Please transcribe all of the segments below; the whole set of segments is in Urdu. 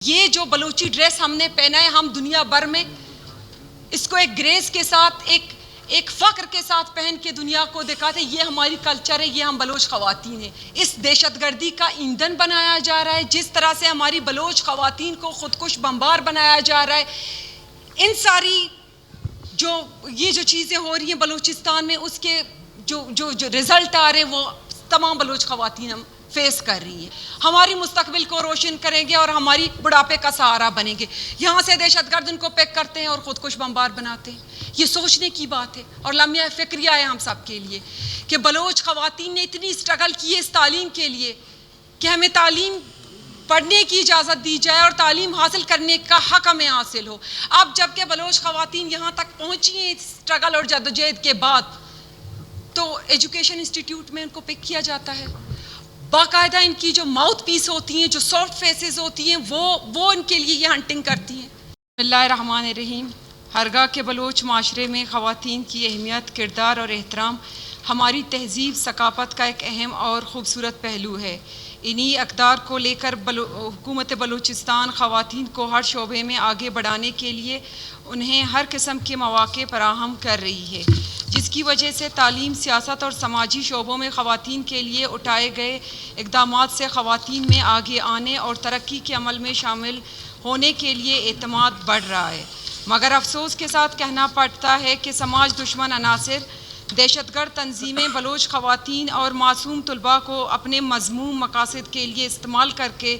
یہ جو بلوچی ڈریس ہم نے پہنا ہے، ہم دنیا بھر میں اس کو ایک گریس کے ساتھ ایک فخر کے ساتھ پہن کے دنیا کو دکھاتے ہیں. یہ ہماری کلچر ہے، یہ ہم بلوچ خواتین ہیں. اس دہشت گردی کا ایندھن بنایا جا رہا ہے. جس طرح سے ہماری بلوچ خواتین کو خودکش بمبار بنایا جا رہا ہے، ان ساری یہ جو چیزیں ہو رہی ہیں بلوچستان میں، اس کے جو رزلٹ آ رہے ہیں وہ تمام بلوچ خواتین ہم فیس کر رہی ہیں. ہماری مستقبل کو روشن کریں گے اور ہماری بڑھاپے کا سہارا بنیں گے. یہاں سے دہشت گرد ان کو پیک کرتے ہیں اور خودکش بمبار بناتے ہیں. یہ سوچنے کی بات ہے اور لمحہ فکریہ ہے ہم سب کے لیے کہ بلوچ خواتین نے اتنی اسٹرگل کی ہے اس تعلیم کے لیے کہ ہمیں تعلیم پڑھنے کی اجازت دی جائے اور تعلیم حاصل کرنے کا حق ہمیں حاصل ہو. اب جب کہ بلوچ خواتین یہاں تک پہنچی ہیں اسٹرگل اور جدوجہد کے بعد، تو ایجوکیشن انسٹیٹیوٹ میں ان کو پک کیا جاتا ہے. باقاعدہ ان کی جو ماؤتھ پیس ہوتی ہیں، جو سافٹ فیسز ہوتی ہیں، وہ ان کے لیے یہ ہنٹنگ کرتی ہیں. بسم اللہ الرحمن الرحیم. ہرگاہ کے بلوچ معاشرے میں خواتین کی اہمیت، کردار اور احترام ہماری تہذیب ثقافت کا ایک اہم اور خوبصورت پہلو ہے. انہی اقدار کو لے کر حکومت بلوچستان خواتین کو ہر شعبے میں آگے بڑھانے کے لیے انہیں ہر قسم کے مواقع فراہم کر رہی ہے، جس کی وجہ سے تعلیم، سیاست اور سماجی شعبوں میں خواتین کے لیے اٹھائے گئے اقدامات سے خواتین میں آگے آنے اور ترقی کے عمل میں شامل ہونے کے لیے اعتماد بڑھ رہا ہے. مگر افسوس کے ساتھ کہنا پڑتا ہے کہ سماج دشمن عناصر، دہشت گرد تنظیمیں بلوچ خواتین اور معصوم طلباء کو اپنے مذموم مقاصد کے لیے استعمال کر کے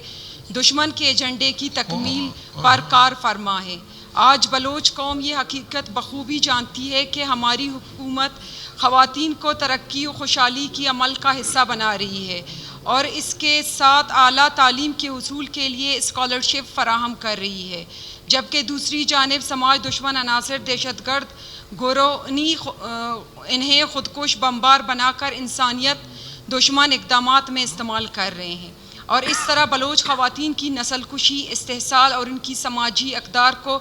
دشمن کے ایجنڈے کی تکمیل پر کار فرما ہے. آج بلوچ قوم یہ حقیقت بخوبی جانتی ہے کہ ہماری حکومت خواتین کو ترقی و خوشحالی کی عمل کا حصہ بنا رہی ہے اور اس کے ساتھ اعلیٰ تعلیم کے حصول کے لیے اسکالرشپ فراہم کر رہی ہے، جبکہ دوسری جانب سماج دشمن عناصر، دہشت گرد گروہ انہیں خودکش بمبار بنا کر انسانیت دشمن اقدامات میں استعمال کر رہے ہیں اور اس طرح بلوچ خواتین کی نسل کشی، استحصال اور ان کی سماجی اقدار کو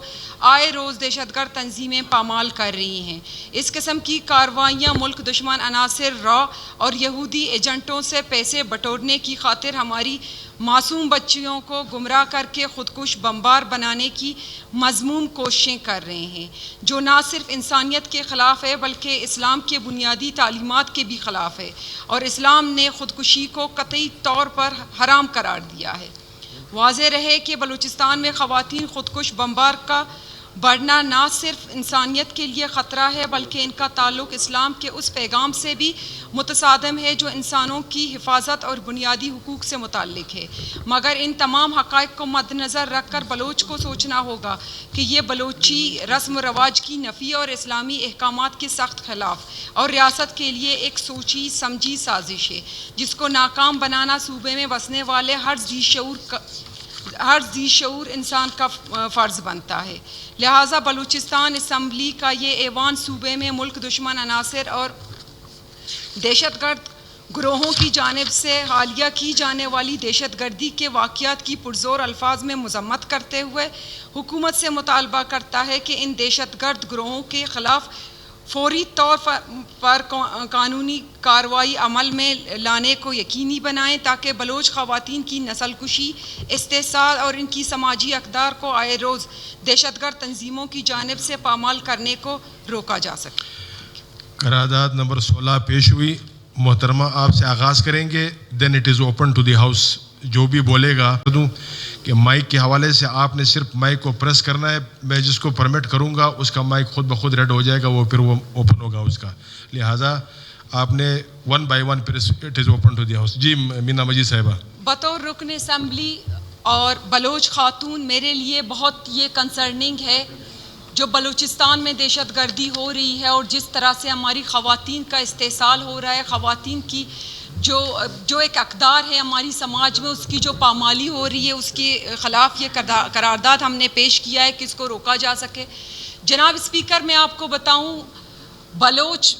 آئے روز دہشت گرد تنظیمیں پامال کر رہی ہیں. اس قسم کی کارروائیاں ملک دشمن عناصر، را اور یہودی ایجنٹوں سے پیسے بٹورنے کی خاطر ہماری معصوم بچیوں کو گمراہ کر کے خودکش بمبار بنانے کی مذموم کوششیں کر رہے ہیں، جو نہ صرف انسانیت کے خلاف ہے بلکہ اسلام کے بنیادی تعلیمات کے بھی خلاف ہے اور اسلام نے خودکشی کو قطعی طور پر حرام قرار دیا ہے. واضح رہے کہ بلوچستان میں خواتین خودکش بمبار کا بڑھنا نہ صرف انسانیت کے لیے خطرہ ہے بلکہ ان کا تعلق اسلام کے اس پیغام سے بھی متصادم ہے جو انسانوں کی حفاظت اور بنیادی حقوق سے متعلق ہے. مگر ان تمام حقائق کو مد نظر رکھ کر بلوچ کو سوچنا ہوگا کہ یہ بلوچی رسم و رواج کی نفی اور اسلامی احکامات کے سخت خلاف اور ریاست کے لیے ایک سوچی سمجھی سازش ہے، جس کو ناکام بنانا صوبے میں بسنے والے ہر ذی شعور انسان کا فرض بنتا ہے. لہٰذا بلوچستان اسمبلی کا یہ ایوان صوبے میں ملک دشمن عناصر اور دہشت گرد گروہوں کی جانب سے حالیہ کی جانے والی دہشت گردی کے واقعات کی پرزور الفاظ میں مذمت کرتے ہوئے حکومت سے مطالبہ کرتا ہے کہ ان دہشت گرد گروہوں کے خلاف فوری طور پر قانونی کارروائی عمل میں لانے کو یقینی بنائیں تاکہ بلوچ خواتین کی نسل کشی، استحصال اور ان کی سماجی اقدار کو آئے روز دہشت گرد تنظیموں کی جانب سے پامال کرنے کو روکا جا سکے. قرارداد نمبر 16 پیش ہوئی. محترمہ آپ سے آغاز کریں گے، then it is open to the house. جو بھی بولے گا کہ مائک کے حوالے سے آپ نے صرف مائک کو پریس کرنا ہے، میں جس کو پرمٹ کروں گا اس کا مائک خود بخود ریڈ ہو جائے گا، وہ پھر وہ اوپن ہوگا اس کا. لہٰذا آپ نے 1 by 1 press, it is open to the house. جی مینا مجید صاحبہ. بطور رکن اسمبلی اور بلوچ خاتون میرے لیے بہت یہ کنسرننگ ہے جو بلوچستان میں دہشت گردی ہو رہی ہے اور جس طرح سے ہماری خواتین کا استحصال ہو رہا ہے، خواتین کی جو ایک اقدار ہے ہماری سماج میں اس کی جو پامالی ہو رہی ہے، اس کے خلاف یہ قرارداد ہم نے پیش کیا ہے کہ اس کو روکا جا سکے. جناب اسپیکر، میں آپ کو بتاؤں بلوچ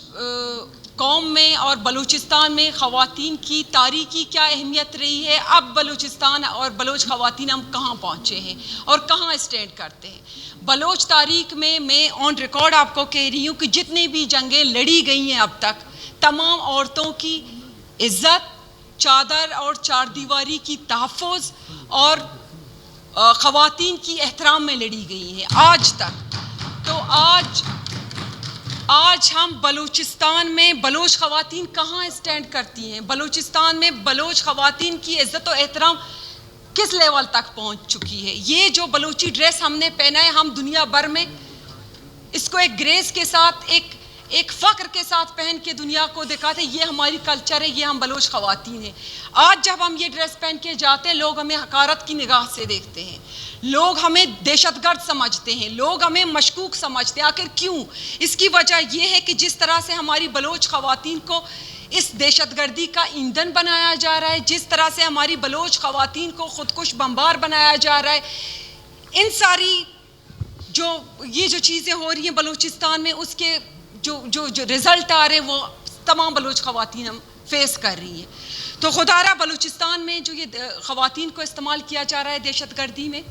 قوم میں اور بلوچستان میں خواتین کی تاریخی کیا اہمیت رہی ہے. اب بلوچستان اور بلوچ خواتین ہم کہاں پہنچے ہیں اور کہاں اسٹینڈ کرتے ہیں. بلوچ تاریخ میں آن ریکارڈ آپ کو کہہ رہی ہوں کہ جتنی بھی جنگیں لڑی گئی ہیں اب تک، تمام عورتوں کی عزت، چادر اور چار دیواری کی تحفظ اور خواتین کی احترام میں لڑی گئی ہیں آج تک. تو آج ہم بلوچستان میں بلوچ خواتین کہاں اسٹینڈ کرتی ہیں؟ بلوچستان میں بلوچ خواتین کی عزت و احترام کس لیول تک پہنچ چکی ہے؟ یہ جو بلوچی ڈریس ہم نے پہنا ہے، ہم دنیا بھر میں اس کو ایک گریس کے ساتھ، ایک فخر کے ساتھ پہن کے دنیا کو دکھاتے ہیں یہ ہماری کلچر ہے، یہ ہم بلوچ خواتین ہیں. آج جب ہم یہ ڈریس پہن کے جاتے ہیں لوگ ہمیں حقارت کی نگاہ سے دیکھتے ہیں، لوگ ہمیں دہشت گرد سمجھتے ہیں، لوگ ہمیں مشکوک سمجھتے ہیں. آخر کیوں؟ اس کی وجہ یہ ہے کہ جس طرح سے ہماری بلوچ خواتین کو اس دہشت گردی کا ایندھن بنایا جا رہا ہے، جس طرح سے ہماری بلوچ خواتین کو خودکش بمبار بنایا جا رہا ہے، ان ساری یہ جو چیزیں ہو رہی ہیں بلوچستان میں، اس کے جو رزلٹ آ رہے ہیں وہ تمام بلوچ خواتین ہم فیس کر رہی ہیں. تو خدارہ بلوچستان میں جو یہ خواتین کو استعمال کیا جا رہا ہے دہشت گردی میں،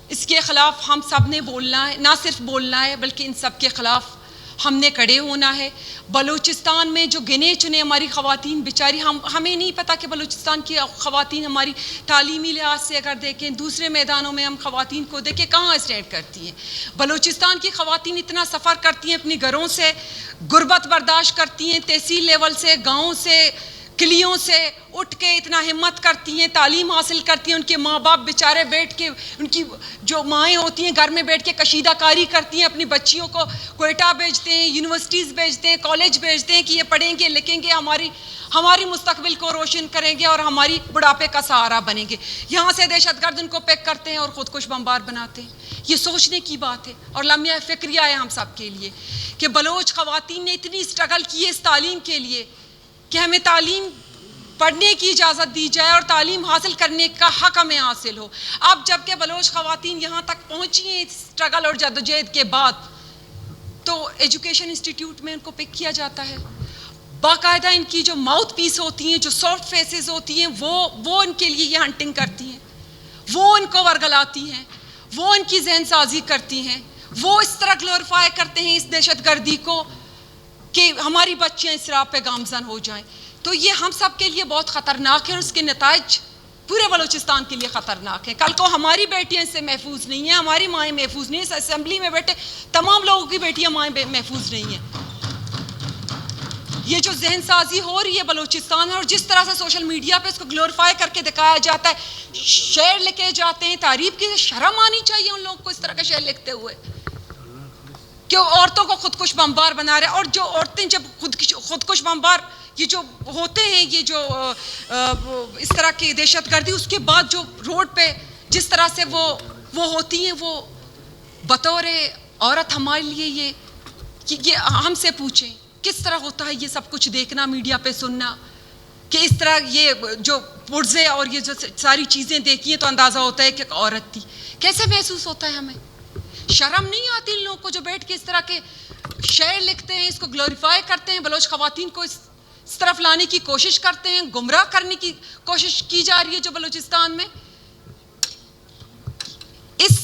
اس کے خلاف ہم سب نے بولنا ہے، نہ صرف بولنا ہے بلکہ ان سب کے خلاف ہم نے کھڑے ہونا ہے. بلوچستان میں جو گنے چنے ہماری خواتین بیچاری، ہمیں نہیں پتہ کہ بلوچستان کی خواتین ہماری تعلیمی لحاظ سے اگر دیکھیں، دوسرے میدانوں میں ہم خواتین کو دیکھیں کہاں اسٹینڈ کرتی ہیں. بلوچستان کی خواتین اتنا سفر کرتی ہیں، اپنی گھروں سے غربت برداشت کرتی ہیں، تحصیل لیول سے، گاؤں سے، کلیوں سے اٹھ کے اتنا ہمت کرتی ہیں، تعلیم حاصل کرتی ہیں. ان کے ماں باپ بیچارے بیٹھ کے، ان کی جو مائیں ہوتی ہیں گھر میں بیٹھ کے کشیدہ کاری کرتی ہیں، اپنی بچیوں کو کوئٹہ بھیجتے ہیں، یونیورسٹیز بھیجتے ہیں، کالج بھیجتے ہیں کہ یہ پڑھیں گے لکھیں گے، ہماری مستقبل کو روشن کریں گے اور ہماری بڑھاپے کا سہارا بنیں گے. یہاں سے دہشت گرد ان کو پیک کرتے ہیں اور خودکش بمبار بناتے ہیں. یہ سوچنے کی بات ہے اور لمحہ فکریہ ہے ہم سب کے لیے کہ بلوچ خواتین نے اتنی اسٹرگل کی ہے اس تعلیم کے لیے کہ ہمیں تعلیم پڑھنے کی اجازت دی جائے اور تعلیم حاصل کرنے کا حق ہمیں حاصل ہو. اب جب کہ بلوچ خواتین یہاں تک پہنچی ہیں اسٹرگل اور جدوجہد کے بعد، تو ایجوکیشن انسٹیٹیوٹ میں ان کو پک کیا جاتا ہے. باقاعدہ ان کی جو ماؤتھ پیس ہوتی ہیں، جو سافٹ فیسز ہوتی ہیں، وہ ان کے لیے یہ ہنٹنگ کرتی ہیں، وہ ان کو ورگلاتی ہیں، وہ ان کی ذہن سازی کرتی ہیں، وہ اس طرح گلوریفائی کرتے ہیں اس دہشت گردی کو کہ ہماری بچیاں اس راہ پہ گامزن ہو جائیں. تو یہ ہم سب کے لیے بہت خطرناک ہے اور اس کے نتائج پورے بلوچستان کے لیے خطرناک ہیں. کل کو ہماری بیٹیاں اس سے محفوظ نہیں ہیں، ہماری مائیں محفوظ نہیں ہیں، اس اسمبلی میں بیٹھے تمام لوگوں کی بیٹیاں مائیں محفوظ نہیں ہیں. یہ جو ذہن سازی ہو رہی ہے بلوچستان میں اور جس طرح سے سوشل میڈیا پہ اس کو گلوریفائی کر کے دکھایا جاتا ہے، شعر لکھے جاتے ہیں، تعریف کی، شرم آنی چاہیے ان لوگوں کو اس طرح کا شعر لکھتے ہوئے کہ عورتوں کو خودکش بمبار بنا رہے ہیں. اور جو عورتیں جب خودکش بمبار یہ جو ہوتے ہیں، یہ جو اس طرح کی دہشت گردی، اس کے بعد جو روڈ پہ جس طرح سے وہ ہوتی ہیں، وہ بطور عورت ہمارے لیے یہ ہم سے پوچھیں کس طرح ہوتا ہے یہ سب کچھ دیکھنا، میڈیا پہ سننا کہ اس طرح یہ جو پرزے اور یہ جو ساری چیزیں دیکھی ہیں تو اندازہ ہوتا ہے کہ ایک عورت تھی. کیسے محسوس ہوتا ہے ہمیں؟ شرم نہیں آتی ان لوگوں کو جو بیٹھ کے اس طرح کے شعر لکھتے ہیں، اس کو گلوریفائی کرتے ہیں، بلوچ خواتین کو اس طرف لانے کی کوشش کرتے ہیں، گمراہ کرنے کی کوشش کی جا رہی ہے. جو بلوچستان میں اس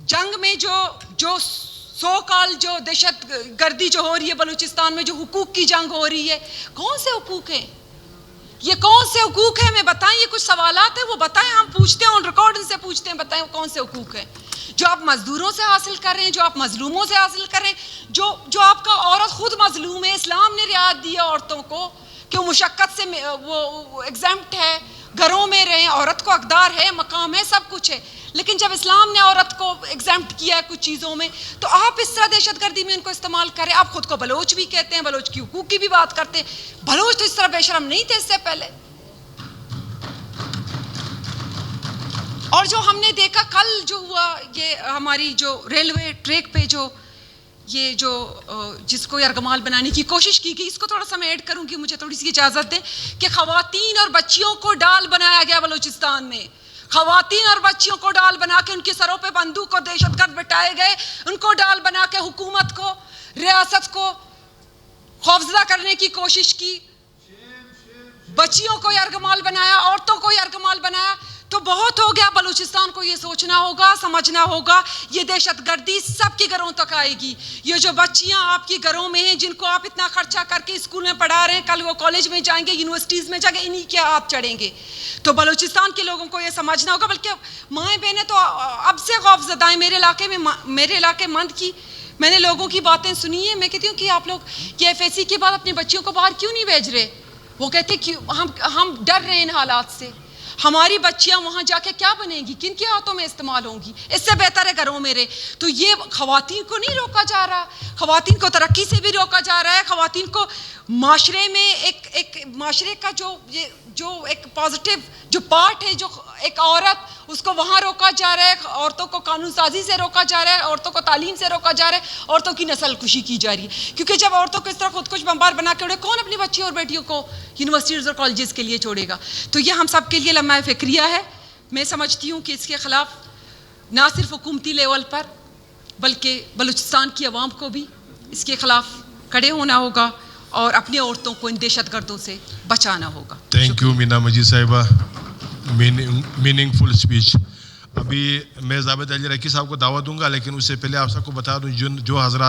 جنگ میں جو سو کال جو دہشت گردی جو ہو رہی ہے بلوچستان میں، جو حقوق کی جنگ ہو رہی ہے، کون سے حقوق ہیں یہ؟ کون سے حقوق ہیں ہمیں بتائیں. یہ کچھ سوالات ہیں، وہ بتائیں، ہم پوچھتے ہیں، آن ریکارڈ ان سے پوچھتے ہیں، بتائیں وہ کون سے حقوق ہیں جو آپ مزدوروں سے حاصل کر رہے ہیں، جو آپ مظلوموں سے حاصل کر رہے ہیں، جو آپ کا عورت خود مظلوم ہے. اسلام نے رعایت دی ہے عورتوں کو کہ وہ مشقت سے وہ ایگزمپٹ ہے، گھروں میں رہیں، عورت کو اقدار ہے، مقام ہے، سب کچھ ہے. لیکن جب اسلام نے عورت کو ایگزمپٹ کیا ہے کچھ چیزوں میں، تو آپ اس طرح دہشت گردی میں ان کو استعمال کریں. آپ خود کو بلوچ بھی کہتے ہیں، بلوچ کی حقوق کی بھی بات کرتے ہیں. بلوچ تو اس طرح بے شرم نہیں تھے اس سے پہلے. اور جو ہم نے دیکھا کل جو ہوا، یہ ہماری جو ریلوے ٹریک پہ جس کو یرغمال بنانے کی کوشش کی گئی، اس کو تھوڑا سا میں ایڈ کروں گی، مجھے تھوڑی سی اجازت دیں کہ خواتین اور بچیوں کو ڈال بنایا گیا بلوچستان میں. خواتین اور بچیوں کو ڈال بنا کے ان کے سروں پہ بندوق اور دہشت گرد بٹھائے گئے. ان کو ڈال بنا کے حکومت کو، ریاست کو خوفزدہ کرنے کی کوشش کی. بچیوں کو یرغمال بنایا، عورتوں کو یرغمال بنایا. تو بہت ہو گیا. بلوچستان کو یہ سوچنا ہوگا, سمجھنا ہوگا, یہ دہشت گردی سب کے گھروں تک آئے گی. یہ جو بچیاں آپ کی گھروں میں ہیں, جن کو آپ اتنا خرچہ کر کے اسکول میں پڑھا رہے ہیں, کل وہ کالج میں جائیں گے, یونیورسٹیز میں جائیں گے, انہی کے ہاتھ چڑھیں گے. تو بلوچستان کے لوگوں کو یہ سمجھنا ہوگا. بلکہ مائیں بہنیں تو اب سے خوف زدہ ہیں. میرے علاقے مند کی میں نے لوگوں کی باتیں سنی ہیں. میں کہتی ہوں کہ آپ لوگ یہ FAC کے بعد اپنی بچیوں کو باہر کیوں نہیں بھیج رہے؟ وہ کہتے کہ ہم ڈر رہے ہیں ان حالات سے. ہماری بچیاں وہاں جا کے کیا بنیں گی, کن کے ہاتھوں میں استعمال ہوں گی؟ اس سے بہتر ہے گھروں میں رہے. تو یہ خواتین کو نہیں روکا جا رہا, خواتین کو ترقی سے بھی روکا جا رہا ہے. خواتین کو معاشرے میں ایک معاشرے کا جو ایک پازیٹیو جو پارٹ ہے, جو ایک عورت, اس کو وہاں روکا جا رہا ہے. عورتوں کو قانون سازی سے روکا جا رہا ہے, عورتوں کو تعلیم سے روکا جا رہا ہے, عورتوں کی نسل کشی کی جا رہی ہے. کیونکہ جب عورتوں کو اس طرح خود کش بمبار بنا کے اڑے, کون اپنی بچیوں اور بیٹیوں کو یونیورسٹیز اور کالجز کے لیے چھوڑے گا؟ تو یہ ہم سب کے لیے لمحہ فکریہ ہے. میں سمجھتی ہوں کہ اس کے خلاف نہ صرف حکومتی لیول پر بلکہ بلوچستان کی عوام کو بھی اس کے خلاف کھڑے ہونا ہوگا اور اپنی عورتوں کو ان دہشت گردوں سے بچانا ہوگا. تھینک یو مینا مجید صاحبہ, میننگ فل اسپیچ. ابھی میں ضابط علی رکی صاحب کو دعوت دوں گا, لیکن اس سے پہلے آپ سب کو بتا دوں جو حضرات